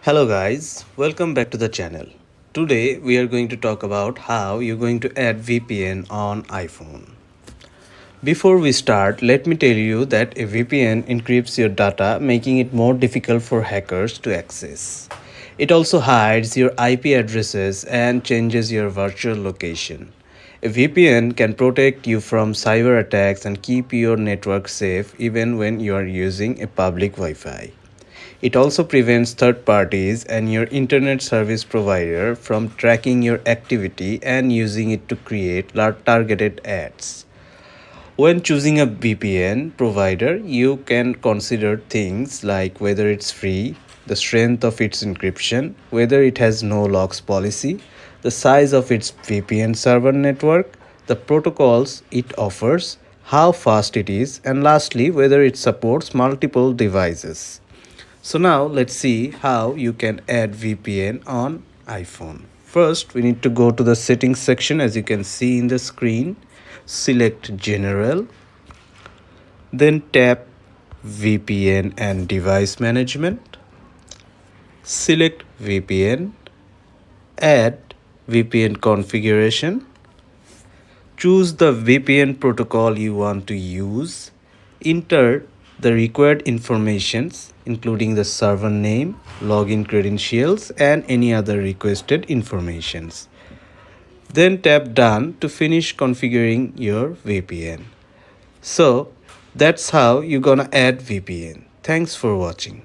Hello guys, welcome back to the channel. Today we are going to talk about how you're going to add VPN on iPhone. Before we start, let me tell you that a VPN encrypts your data, making it more difficult for hackers to access. It also hides your IP addresses and changes your virtual location. A VPN can protect you from cyber attacks and keep your network safe even when you are using a public Wi-Fi. It also prevents third parties and your internet service provider from tracking your activity and using it to create targeted ads. When choosing a VPN provider, you can consider things like whether it's free, the strength of its encryption, whether it has no logs policy, the size of its VPN server network, the protocols it offers, how fast it is, and lastly, whether it supports multiple devices. So now let's see how you can add VPN on iPhone. First, we need to go to the settings section as you can see in the screen. Select General, then tap VPN and Device Management. Select VPN, add VPN configuration. Choose the VPN protocol you want to use. Enter the required informations including the server name, login credentials and any other requested informations. Then tap done to finish configuring your VPN. So that's how you're gonna add VPN. Thanks for watching.